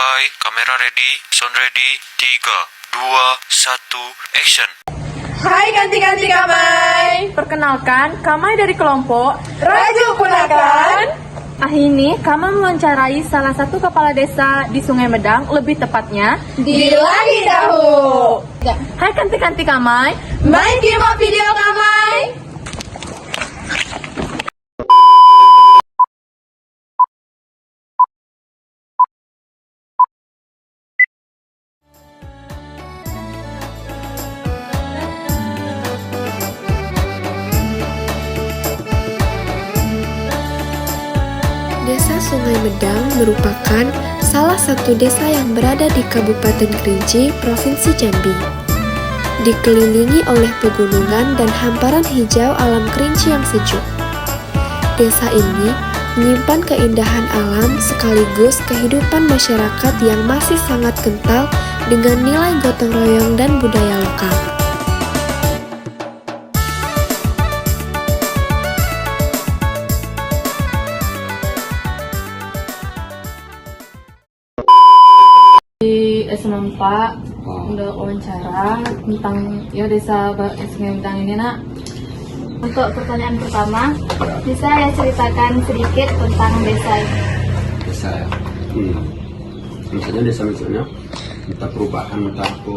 Standby, kamera ready, sound ready, 3, 2, 1, action. Hai ganti-ganti Kamai. Perkenalkan, Kamai dari kelompok Raju Punakan. ini Kamai mewawancarai salah satu kepala desa di Sungai Medang, lebih tepatnya Di Lagi Dahu. Hai ganti-ganti Kamai. Main game video Kamai. Desa Sungai Medang merupakan salah satu desa yang berada di Kabupaten Kerinci, Provinsi Jambi. Dikelilingi oleh pegunungan dan hamparan hijau alam Kerinci yang sejuk. Desa ini menyimpan keindahan alam sekaligus kehidupan masyarakat yang masih sangat kental dengan nilai gotong royong dan budaya lokal. Di S4 udah wawancara tentang desa Sungai Medang ini nak. Untuk pertanyaan pertama, bisa ya ceritakan sedikit tentang desa ini? Desa ya. Misalnya desa-desanya entah perubahan, entah apa,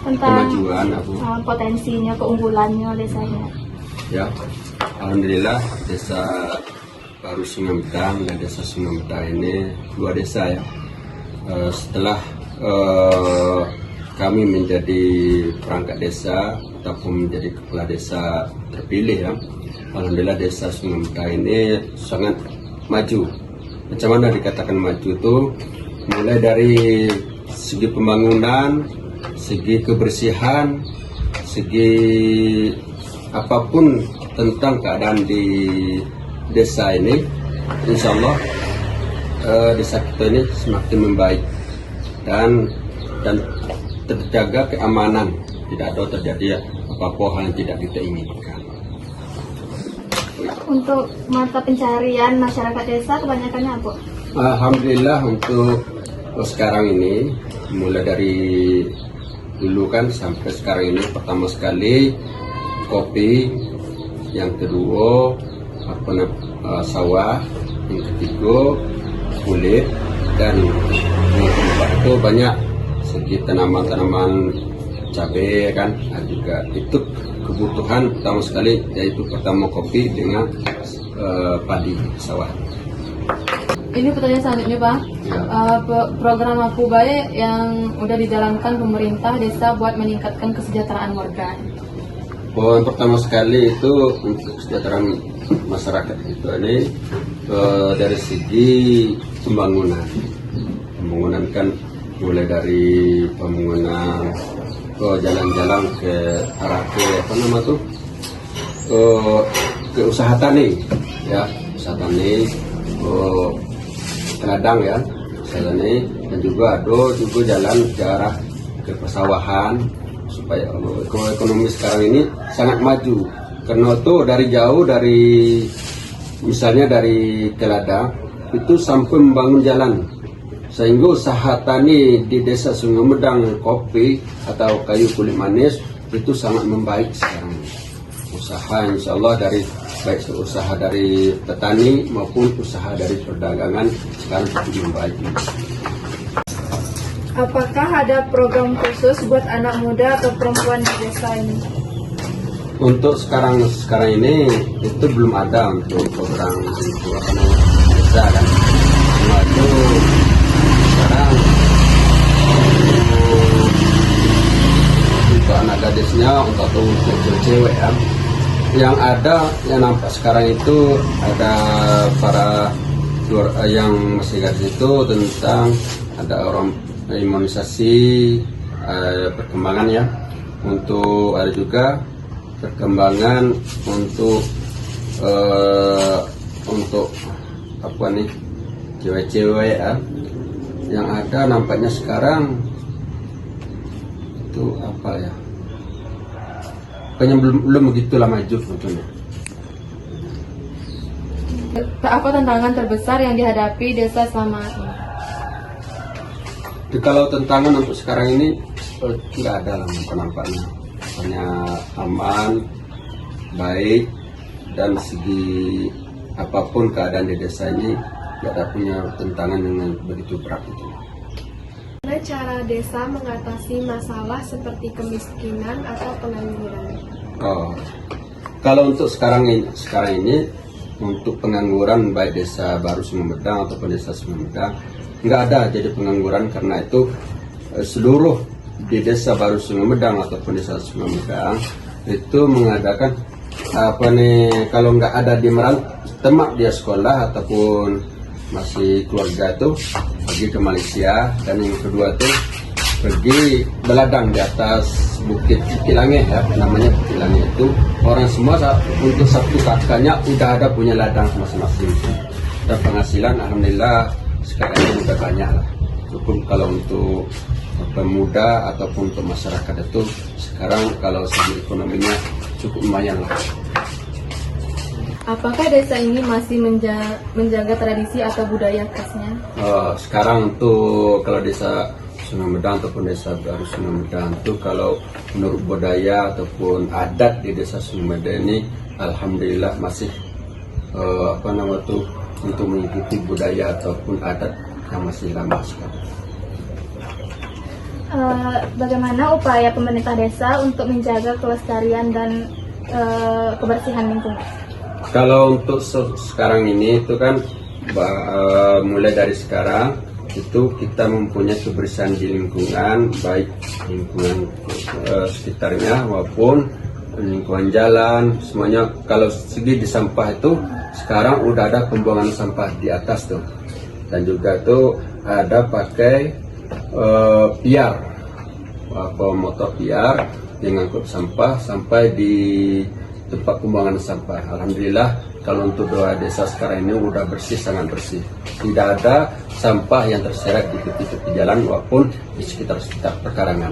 Tentang kemajuan apa. Potensinya, keunggulannya desanya. Ya, alhamdulillah desa baru Sungai Medang dan desa Sungai Medang ini dua desa ya. Setelah kami menjadi perangkat desa ataupun menjadi kepala desa terpilih ya, alhamdulillah desa Sungai Medang ini sangat maju. Macam mana dikatakan maju itu? Mulai dari segi pembangunan, segi kebersihan, segi apapun tentang keadaan di desa ini, insya Allah desa kita ini semakin membaik dan terjaga keamanan, tidak ada terjadi apa-apa hal yang tidak kita inginkan. Untuk mata pencarian masyarakat desa kebanyakannya apa? Alhamdulillah untuk sekarang ini, mulai dari dulu kan sampai sekarang ini, pertama sekali kopi, yang kedua sawah, yang ketiga kulit, dan yang keempat itu banyak segi tanaman-tanaman cabai kan, dan juga itu kebutuhan pertama sekali, yaitu pertama kopi dengan padi sawah. Ini pertanyaan selanjutnya Pak. Ya. Program Aku Baik yang udah dijalankan pemerintah desa buat meningkatkan kesejahteraan warga. Yang pertama sekali itu untuk kesejahteraan masyarakat itu ini dari segi pembangunan kan mulai dari pembangunan jalan-jalan ke arah ke ke usaha tani ya, usaha tani ladang ya, usaha tani, dan juga ada juga jalan ke arah ke persawahan supaya ekonomi sekarang ini sangat maju. Karena itu dari jauh, dari misalnya dari Keladang itu sampai membangun jalan, sehingga usaha tani di desa Sungai Medang kopi atau kayu kulit manis itu sangat membaik sekarang. Usaha insya Allah dari baik usaha dari petani maupun usaha dari perdagangan sekarang cukup membaik. Apakah ada program khusus buat anak muda atau perempuan di desa ini? Untuk sekarang ini itu belum ada untuk program itu desa kan. Cuma itu sekarang untuk anak gadisnya untuk cewek ya. Yang ada yang nampak sekarang itu ada para yang masih gadis itu tentang ada orang imunisasi perkembangan ya, untuk ada juga perkembangan untuk apa nih cewek-cewek ya. Yang ada nampaknya sekarang itu apa ya, kayaknya belum begitulah maju sebetulnya. Apa tantangan terbesar yang dihadapi desa selama ini? Kalau tantangan untuk sekarang ini nggak ada lah nampaknya, hanya aman, baik, dan segi apapun keadaan di desa ini nggak ada punya tantangan yang begitu berat itu. Bagaimana cara desa mengatasi masalah seperti kemiskinan atau pengangguran? Oh, kalau untuk sekarang ini untuk pengangguran baik desa baru Sumedang ataupun desa Sumedang nggak ada jadi pengangguran, karena itu seluruh di desa baru Sumedang ataupun desa Sumedang itu mengadakan kalau nggak ada di Meran temak dia sekolah ataupun masih keluarga itu pergi ke Malaysia, dan yang kedua itu pergi beladang di atas bukit Kilangeh ya, namanya Bukit Langeh itu orang semua untuk satu kakaknya udah ada punya ladang masing-masing, dan penghasilan alhamdulillah sekarang ini udah banyak lah, cukup kalau untuk pemuda ataupun untuk masyarakat itu sekarang kalau segi ekonominya cukup lumayan lah. Apakah desa ini masih menjaga tradisi atau budaya khasnya? Sekarang untuk kalau desa Sumedang ataupun desa baru Sumedang itu kalau menurut budaya ataupun adat di desa Sumedang ini alhamdulillah masih untuk mengikuti budaya ataupun adat yang masih lama sekali. Bagaimana upaya pemerintah desa untuk menjaga kelestarian dan kebersihan lingkungan? Kalau untuk sekarang ini itu kan mulai dari sekarang itu kita mempunyai kebersihan di lingkungan, baik lingkungan sekitarnya maupun lingkungan jalan semuanya. Kalau segi di sampah itu sekarang udah ada pembuangan sampah di atas tuh, dan juga tuh ada pakai piar, motor piar yang ngangkut sampah sampai di tempat pembuangan sampah. Alhamdulillah kalau untuk dua desa sekarang ini udah bersih, sangat bersih. Tidak ada sampah yang terseret di tepi-tepi jalan maupun di sekitar perkarangan.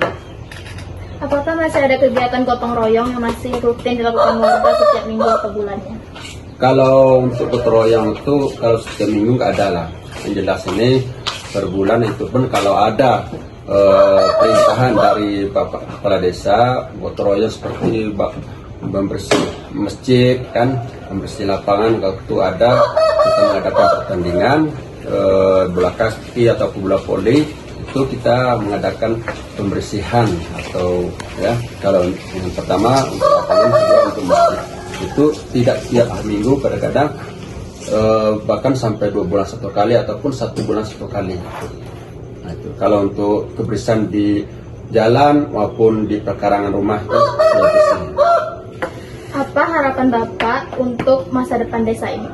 Apakah masih ada kegiatan gotong royong yang masih rutin dilakukan warga setiap minggu atau bulannya? Kalau untuk gotong royong itu kalau setiap minggu nggak ada lah. Yang jelas ini per bulan itu pun kalau ada perintahan dari Bapak Kepala Desa, gotong royong seperti membersih masjid kan, membersih lapangan, kalau itu ada kita mengadakan pertandingan bola kaki atau bola voli, itu kita mengadakan pembersihan atau ya kalau yang pertama untuk lapangan, kedua untuk masjid. Itu tidak tiap minggu, kadang-kadang bahkan sampai 2 bulan satu kali ataupun 1 bulan satu kali. Nah, itu kalau untuk kebersihan di jalan maupun di perkarangan rumah itu sudah bersih. Apa harapan Bapak untuk masa depan desa ini?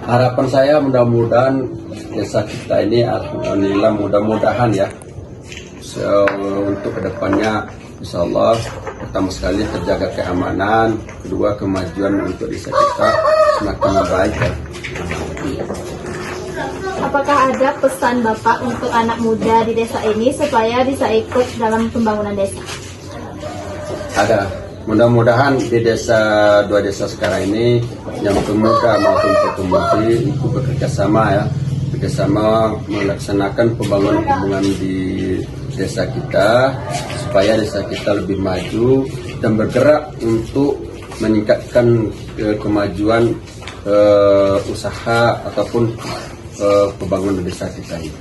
Harapan saya mudah-mudahan desa kita ini alhamdulillah mudah-mudahan ya untuk kedepannya insya Allah pertama sekali terjaga keamanan, kedua kemajuan untuk desa kita semakin baik ya. Apakah ada pesan Bapak untuk anak muda di desa ini supaya bisa ikut dalam pembangunan desa? Ada. Mudah-mudahan di dua desa sekarang ini yang pemuda maupun pemudi itu bekerja sama melaksanakan pembangunan di desa kita supaya desa kita lebih maju dan bergerak untuk meningkatkan kemajuan usaha ataupun pembangunan desa kita ini.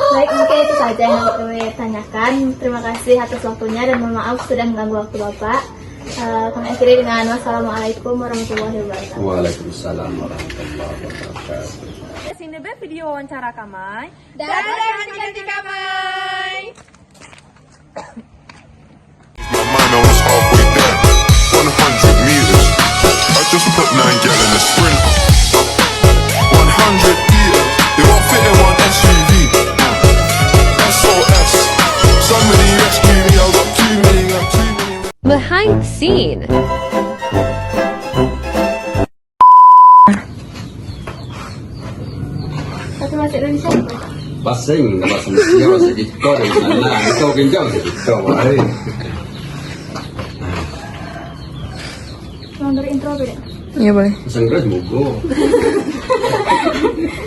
Baik, mungkin itu saja yang kami tanyakan. Terima kasih atas waktunya dan mohon maaf sudah mengganggu waktu Bapak. Kami akhiri dengan wassalamualaikum warahmatullahi wabarakatuh. Waalaikumsalam warahmatullahi wabarakatuh. Sini be video wawancara kamai. Dadah ganti-ganti kamai. My mind, I was halfway there. 100 meters. I just put 9 gal in a sprint. 100 meters. They won't fit in one SUV. SOS. Somebody rescue me. I got too many. Behind the scene. Satu bahasa Indonesia. Pasing, bahasa Indonesia, bahasa Dito, dan sana, Dito kenjang, Dito, hari. Mau dari intro beda? Iya boleh. Bahasa Inggris mugo.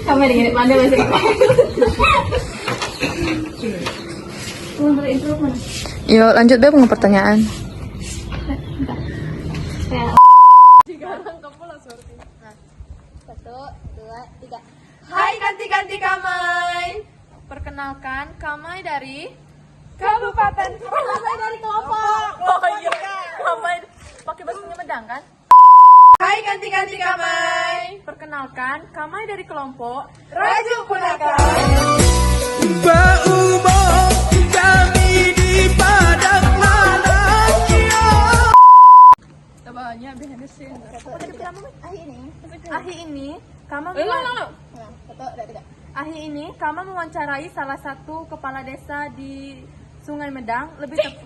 Kamu dengan pandai bahasa Inggris. ada improvement. Yo, lanjut deh dengan pertanyaan. Kayak 1, 2, 3. Hai ganti-ganti Kamai. Perkenalkan Kamai dari Kabupaten. Kamai dari Kelompok. Oh iya. Kamai pakai bahasa Sumedang kan? Hai ganti-ganti Kamai. Perkenalkan Kamai dari kelompok Raju Punaka. Akhir ini, Kama mewawancarai salah satu kepala desa di Sungai Medang, lebih tepat.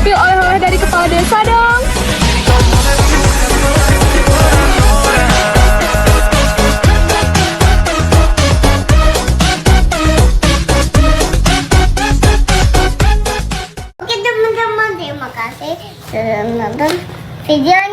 Pil oleh-oleh dari kepala desa dong. Oke teman-teman, terima kasih sudah menonton video